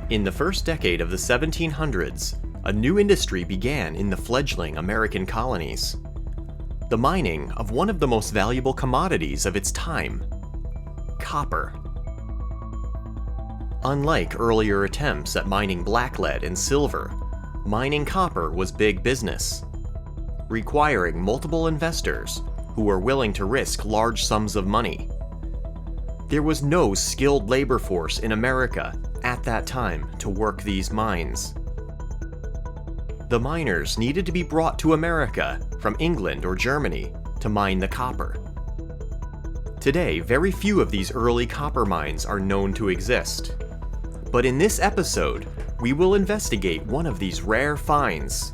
In the first decade of the 1700s, a new industry began in the fledgling American colonies. The mining of one of the most valuable commodities of its time, copper. Unlike earlier attempts at mining blacklead and silver, mining copper was big business, requiring multiple investors who were willing to risk large sums of money. There was no skilled labor force in America at that time to work these mines. The miners needed to be brought to America from England or Germany to mine the copper. Today, very few of these early copper mines are known to exist. But in this episode, we will investigate one of these rare finds.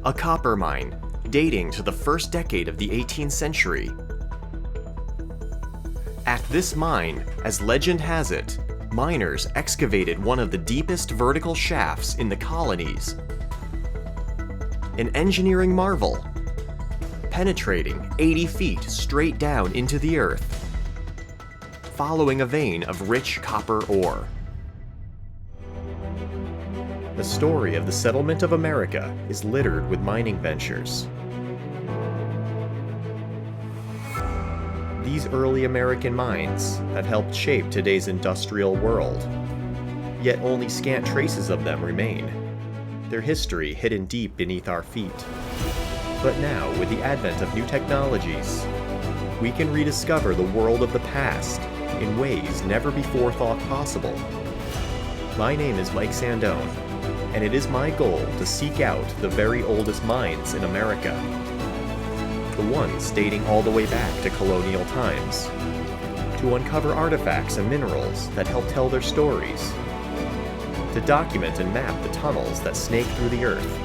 A copper mine dating to the first decade of the 18th century. At this mine, as legend has it, miners excavated one of the deepest vertical shafts in the colonies. An engineering marvel, penetrating 80 feet straight down into the earth, following a vein of rich copper ore. The story of the settlement of America is littered with mining ventures. These early American mines have helped shape today's industrial world, yet only scant traces of them remain, their history hidden deep beneath our feet. But now, with the advent of new technologies, we can rediscover the world of the past in ways never before thought possible. My name is Mike Sandone, and it is my goal to seek out the very oldest mines in America. The ones dating all the way back to colonial times, to uncover artifacts and minerals that help tell their stories, to document and map the tunnels that snake through the earth,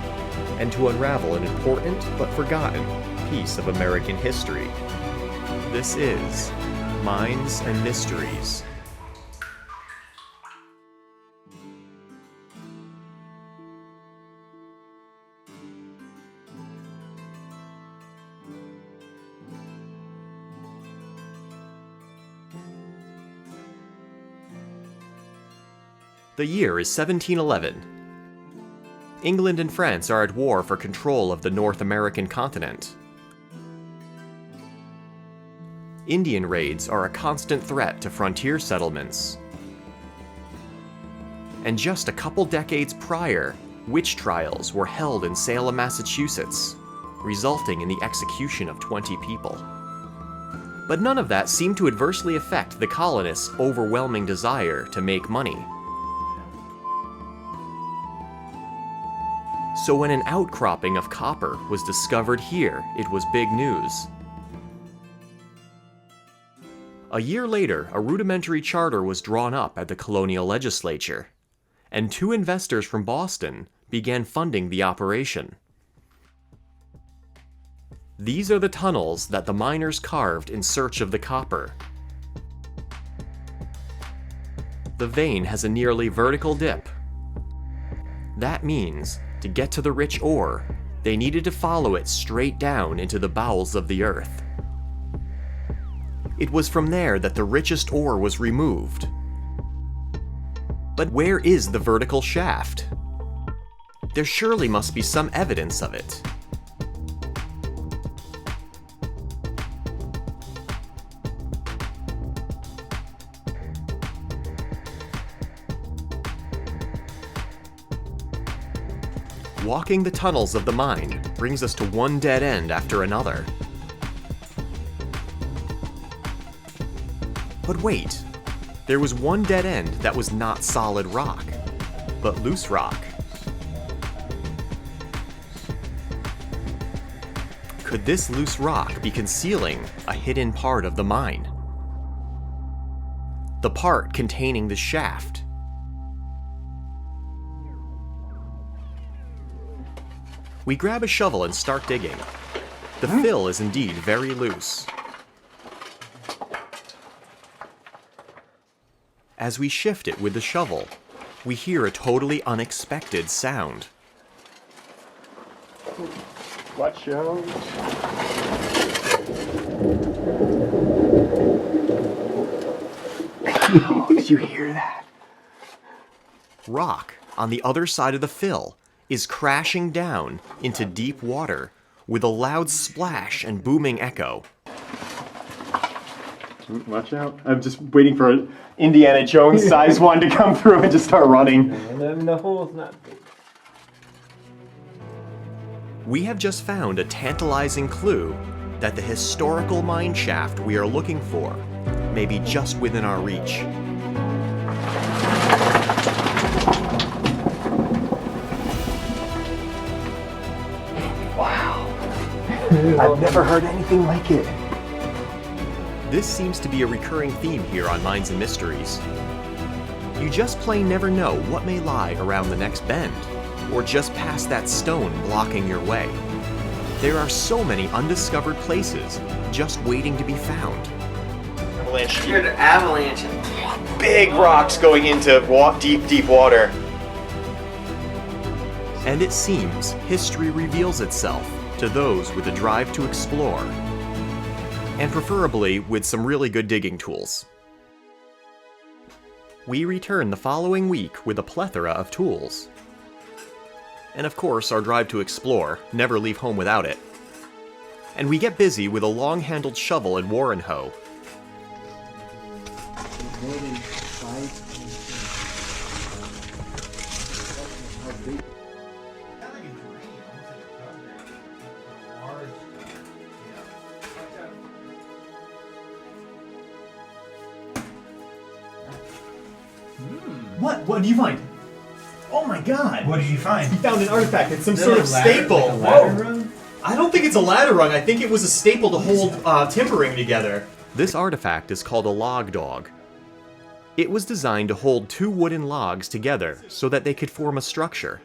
and to unravel an important but forgotten piece of American history. This is Mines and Mysteries. The year is 1711. England and France are at war for control of the North American continent. Indian raids are a constant threat to frontier settlements. And just a couple decades prior, witch trials were held in Salem, Massachusetts, resulting in the execution of 20 people. But none of that seemed to adversely affect the colonists' overwhelming desire to make money. So when an outcropping of copper was discovered here, it was big news. A year later, a rudimentary charter was drawn up at the colonial legislature, and 2 investors from Boston began funding the operation. These are the tunnels that the miners carved in search of the copper. The vein has a nearly vertical dip. That means, to get to the rich ore, they needed to follow it straight down into the bowels of the earth. It was from there that the richest ore was removed. But where is the vertical shaft? There surely must be some evidence of it. Walking the tunnels of the mine brings us to one dead end after another. But wait, there was one dead end that was not solid rock, but loose rock. Could this loose rock be concealing a hidden part of the mine? The part containing the shaft. We grab a shovel and start digging. The fill is indeed very loose. As we shift it with the shovel, we hear a totally unexpected sound. Watch out. Did you hear that? Rock on the other side of the fill is crashing down into deep water with a loud splash and booming echo. Watch out. I'm just waiting for an Indiana Jones size one to come through and just start running. And then the hole's not big. We have just found a tantalizing clue that the historical mine shaft we are looking for may be just within our reach. Wow. I've never heard anything like it. This seems to be a recurring theme here on Minds and Mysteries. You just plain never know what may lie around the next bend, or just past that stone blocking your way. There are so many undiscovered places just waiting to be found. Avalanche. You're the avalanche. Big rocks going into deep, deep water. And it seems history reveals itself to those with a drive to explore, and preferably with some really good digging tools. We return the following week with a plethora of tools. And of course, our drive to explore, never leave home without it. And we get busy with a long-handled shovel and Warren hoe. What did you find? Oh my god! What did you find? He found an artifact. It's some Is sort it of a ladder? staple. Like a ladder Whoa! rung? I don't think it's a ladder rung. I think it was a staple to hold timbering together. This artifact is called a log dog. It was designed to hold two wooden logs together so that they could form a structure.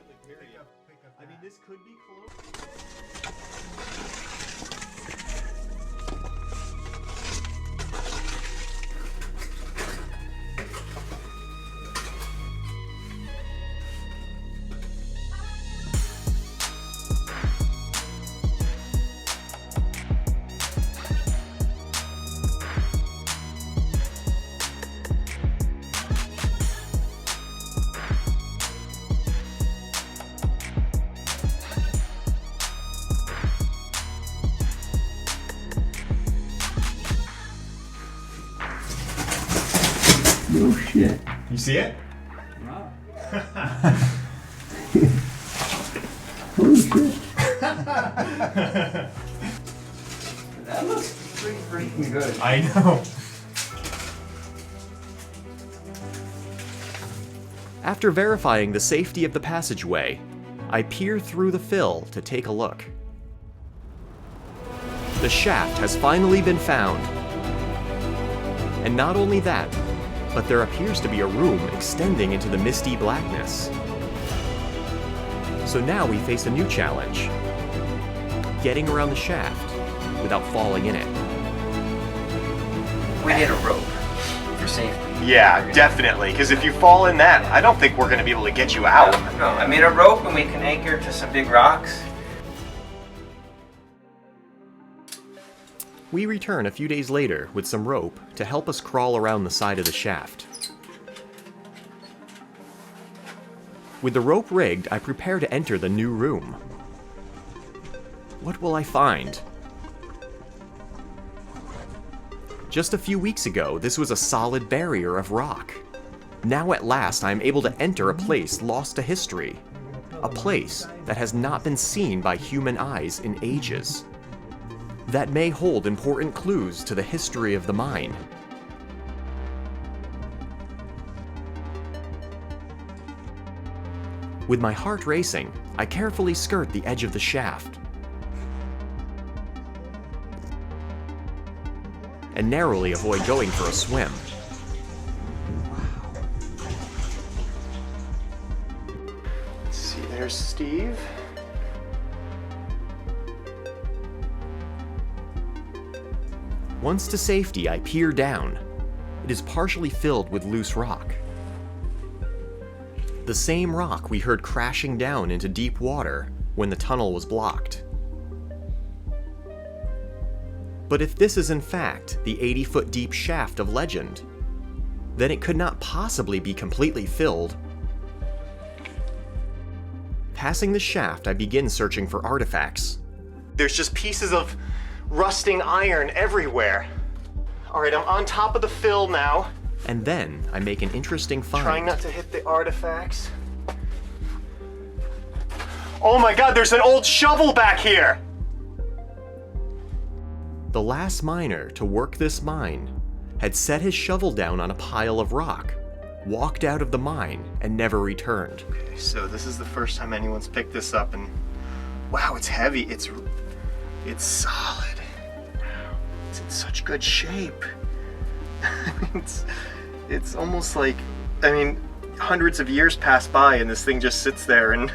No shit. You see it? Holy shit. That looks pretty freaking good. I know. After verifying the safety of the passageway, I peer through the fill to take a look. The shaft has finally been found. And not only that, but there appears to be a room extending into the misty blackness. So now we face a new challenge: getting around the shaft without falling in it. We need a rope for safety. Yeah, definitely. Because if you fall in that, I don't think we're going to be able to get you out. No, I mean a rope and we can anchor to some big rocks. We return a few days later with some rope to help us crawl around the side of the shaft. With the rope rigged, I prepare to enter the new room. What will I find? Just a few weeks ago, this was a solid barrier of rock. Now at last, I am able to enter a place lost to history. A place that has not been seen by human eyes in ages. That may hold important clues to the history of the mine. With my heart racing, I carefully skirt the edge of the shaft and narrowly avoid going for a swim. Let's see, there's Steve. Once to safety, I peer down. It is partially filled with loose rock. The same rock we heard crashing down into deep water when the tunnel was blocked. But if this is in fact the 80-foot deep shaft of legend, then it could not possibly be completely filled. Passing the shaft, I begin searching for artifacts. There's just pieces of rusting iron everywhere. All right, I'm on top of the fill now. And then I make an interesting find. Trying not to hit the artifacts. Oh my god, there's an old shovel back here! The last miner to work this mine had set his shovel down on a pile of rock, walked out of the mine, and never returned. Okay, so this is the first time anyone's picked this up, and wow, it's heavy. It's solid. Wow, it's in such good shape. it's almost like, I mean, hundreds of years pass by and this thing just sits there and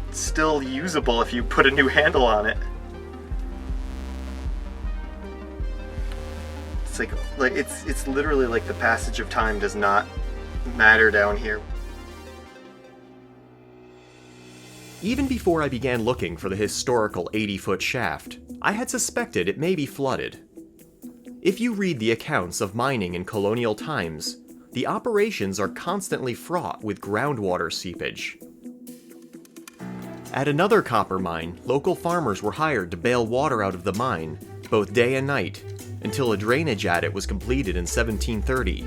it's still usable if you put a new handle on it. It's like it's literally like the passage of time does not matter down here. Even before I began looking for the historical 80-foot shaft, I had suspected it may be flooded. If you read the accounts of mining in colonial times, the operations are constantly fraught with groundwater seepage. At another copper mine, local farmers were hired to bail water out of the mine, both day and night, until a drainage at it was completed in 1730.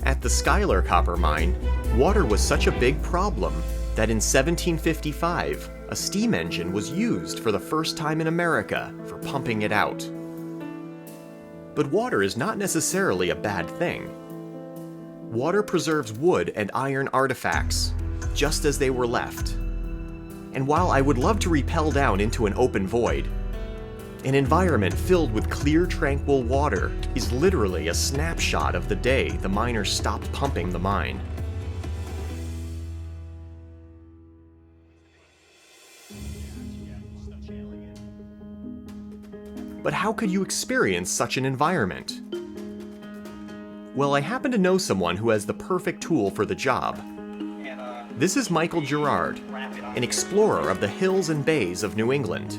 At the Schuyler copper mine, water was such a big problem that in 1755, a steam engine was used for the first time in America for pumping it out. But water is not necessarily a bad thing. Water preserves wood and iron artifacts, just as they were left. And while I would love to rappel down into an open void, an environment filled with clear, tranquil water is literally a snapshot of the day the miners stopped pumping the mine. But how could you experience such an environment? Well, I happen to know someone who has the perfect tool for the job. This is Michael Gerard, an explorer of the hills and bays of New England.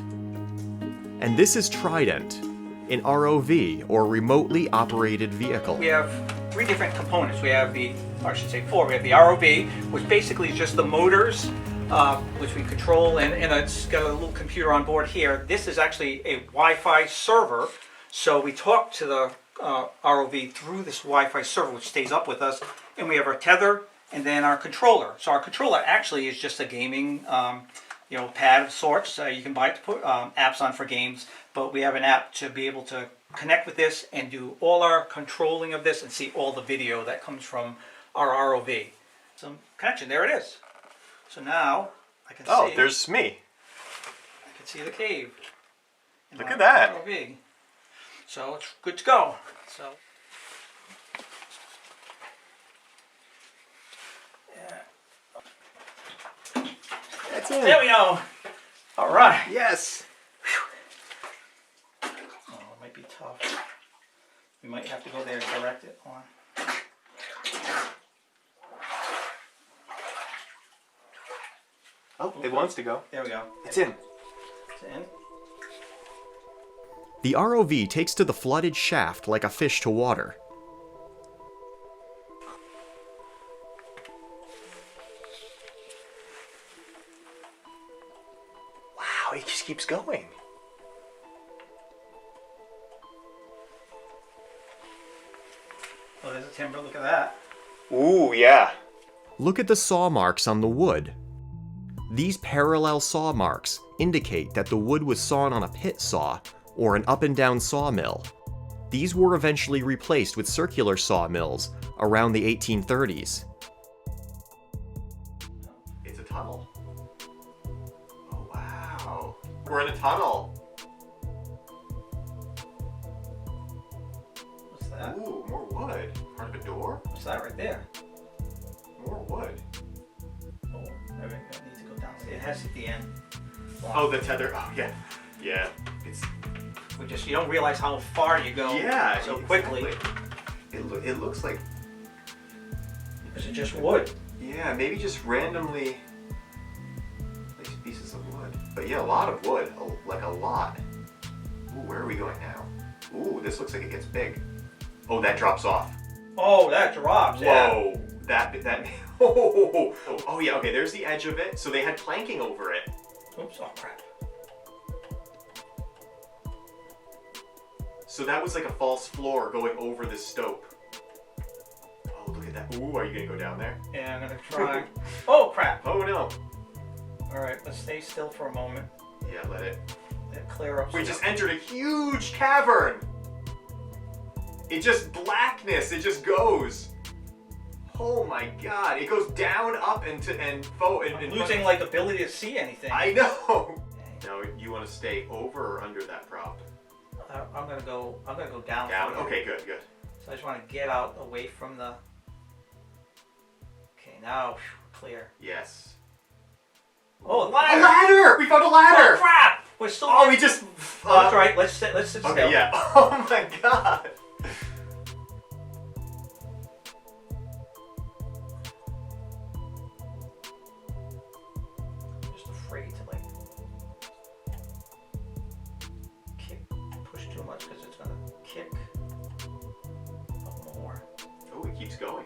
And this is Trident, an ROV, or remotely operated vehicle. We have 3 different components. We have or I should say 4. We have the ROV, which basically is just the motors, which we control, and it's got a little computer on board here. This is actually a Wi-Fi server, so we talk to the ROV through this Wi-Fi server, which stays up with us, and we have our tether and then our controller. So our controller actually is just a gaming pad of sorts. You can buy it to put apps on for games, but we have an app to be able to connect with this and do all our controlling of this and see all the video that comes from our ROV. So connection, there it is. So now I can see. Oh, there's me. I can see the cave. Look at that. ROV. So it's good to go. So. Yeah. That's it. There we go. All right. Yes. Oh, it might be tough. We might have to go there and direct it on. Oh, it wants to go. There we go. It's in. It's in. The ROV takes to the flooded shaft like a fish to water. Wow, it just keeps going. Oh, there's a timber. Look at that. Ooh, yeah. Look at the saw marks on the wood. These parallel saw marks indicate that the wood was sawn on a pit saw or an up and down sawmill. These were eventually replaced with circular sawmills around the 1830s. It's a tunnel. Oh, wow. We're in a tunnel. What's that? Ooh, more wood. Part of a door? What's that right there? More wood. Oh, I need to go down. It has at the end. Oh, the tether. Oh, yeah. Yeah. It's. You don't realize how far you go so quickly. Exactly. It looks like. Is it just wood? Yeah, maybe just randomly placed pieces of wood. But yeah, a lot of wood. Like a lot. Ooh, where are we going now? Ooh, this looks like it gets big. Oh, that drops off. Oh, that drops. Whoa. That Oh yeah, okay, there's the edge of it. So they had planking over it. Oops, oh crap. So that was like a false floor going over this stope. Oh, look at that. Ooh, are you gonna go down there? Yeah, I'm gonna try. Oh crap. Oh no. Alright, let's stay still for a moment. Yeah, let it. Clear up. We just entered a huge cavern. It just blackness. It just goes. Oh my god! It goes down, up, and I'm losing like ability to see anything. I know. Now you want to stay over or under that prop? I'm gonna go down. Down. Okay, good. So I just want to get out away from the. Okay, now clear. Yes. Oh, A ladder! ladder! We found a ladder! Oh crap! We're still. Oh, we just. That's right. Let's sit still. Okay, yeah. Oh my god. Just afraid to like push too much because it's gonna kick up more. Oh, it keeps going.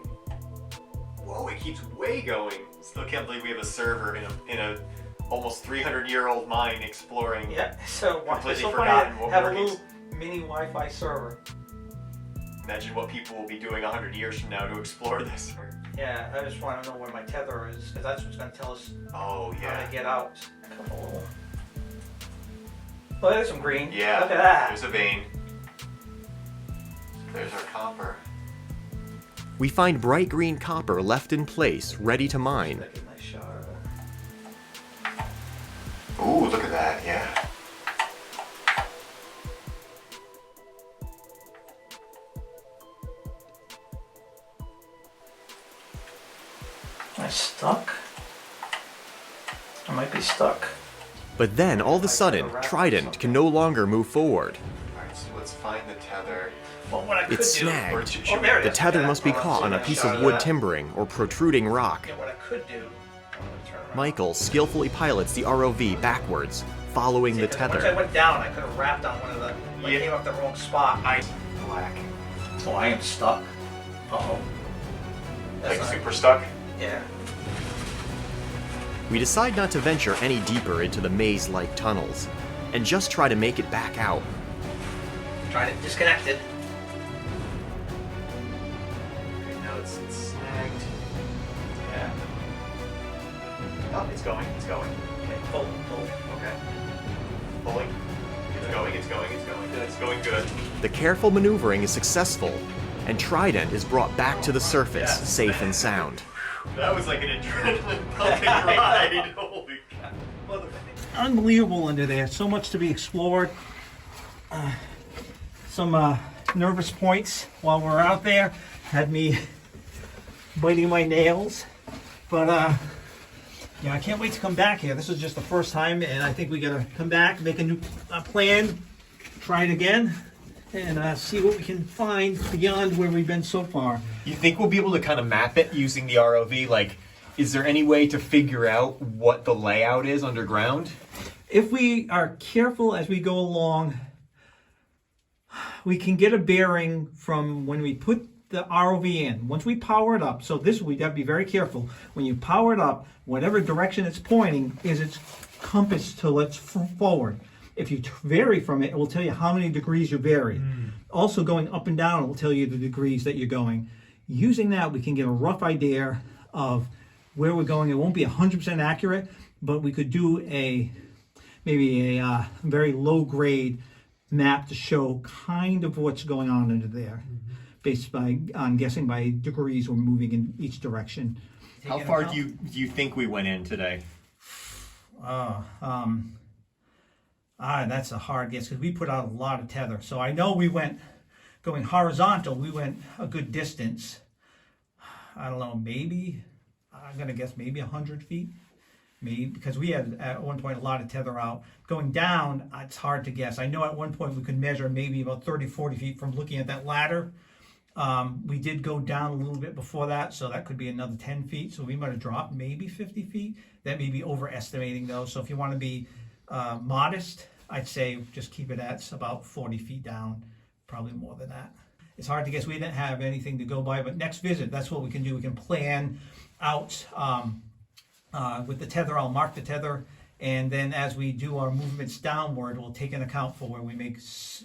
Whoa, it keeps way going. Still can't believe we have a server in a almost 300-year-old mine exploring. Yeah. So Completely it's so forgotten funny what to have a workings. little mini Wi-Fi server. Imagine what people will be doing 100 years from now to explore this. Yeah, I just want to know where my tether is because that's what's gonna tell us Oh how yeah. to get out. Oh, there's some green. Yeah. Look at that. There's a vein. There's our copper. We find bright green copper left in place, ready to mine. Take a nice shot. Ooh, look at that. Yeah. Am I stuck? I might be stuck. But then, all of a sudden, Trident can no longer move forward. Alright, so let's find the tether. Well, what I could It's do. snagged. Oh, there it The is. tether Yeah, must be hold caught on a so piece shot of wood that. timbering or protruding rock. Yeah, what I could do. I'm gonna turn around. Michael skillfully pilots the ROV backwards, following See, the 'cause Once I tether. went down, I could have wrapped on one of the. I Yeah. came up the wrong spot. Black. Oh, I am stuck. Uh-oh. Like That's not- super stuck? Yeah. We decide not to venture any deeper into the maze-like tunnels, and just try to make it back out. Trying to disconnect it. Okay, now it's snagged. Yeah. Oh, it's going. It's going. Okay, pull. Okay. Pulling. It's going. It's going. It's going. Good. It's going good. The careful maneuvering is successful, and Trident is brought back to the surface, Yes. safe and sound. That was like an adrenaline pumping ride. Holy cow. Unbelievable under there. So much to be explored. Some nervous points while we're out there had me biting my nails. But yeah, I can't wait to come back here. This is just the first time, and I think we gotta come back, make a new plan, try it again, and see what we can find beyond where we've been so far. You think we'll be able to kind of map it using the ROV? Like, is there any way to figure out what the layout is underground? If we are careful as we go along, we can get a bearing from when we put the ROV in. Once we power it up, so this we have to be very careful. When you power it up, whatever direction it's pointing is its compass to its forward. If you vary from it, it will tell you how many degrees you varied. Also, going up and down, it will tell you the degrees that you're going. Using that, we can get a rough idea of where we're going. It won't be 100% accurate, but we could do maybe a very low grade map to show kind of what's going on under there, based on guessing by degrees we're moving in each direction. How far do you think we went in today? That's a hard guess because we put out a lot of tether. So I know we went going horizontal. We went a good distance. I don't know, maybe I'm gonna guess maybe 100 feet. Maybe because we had at one point a lot of tether out. Going down, it's hard to guess. I know at one point we could measure maybe about 30-40 feet from looking at that ladder. We did go down a little bit before that, so that could be another 10 feet. So we might have dropped maybe 50 feet. That may be overestimating though. So if you want to be modest, I'd say just keep it at about 40 feet down, probably more than that. It's hard to guess. We didn't have anything to go by, but next visit, that's what we can do. We can plan out with the tether. I'll mark the tether, and then as we do our movements downward, we'll take into account for where we make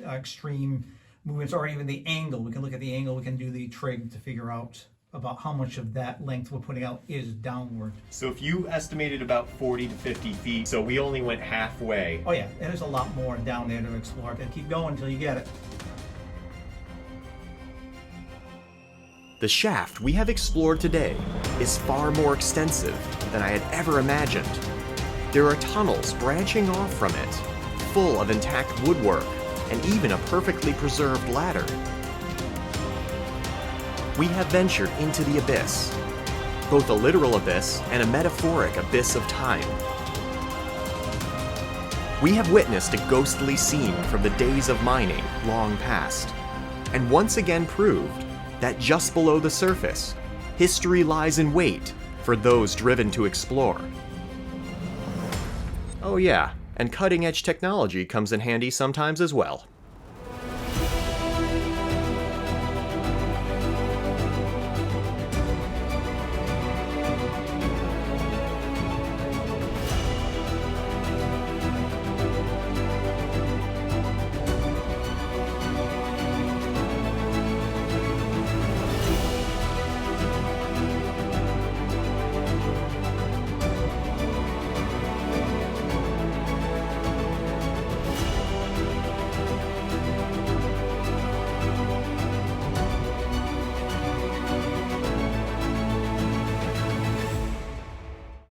extreme movements, or even the angle. We can look at the angle. We can do the trig to figure out about how much of that length we're putting out is downward. So if you estimated about 40 to 50 feet, so we only went halfway. Oh yeah, there's a lot more down there to explore. And keep going until you get it. The shaft we have explored today is far more extensive than I had ever imagined. There are tunnels branching off from it, full of intact woodwork, and even a perfectly preserved ladder. We have ventured into the abyss, both a literal abyss and a metaphoric abyss of time. We have witnessed a ghostly scene from the days of mining long past, and once again proved that just below the surface, history lies in wait for those driven to explore. Oh yeah, and cutting-edge technology comes in handy sometimes as well.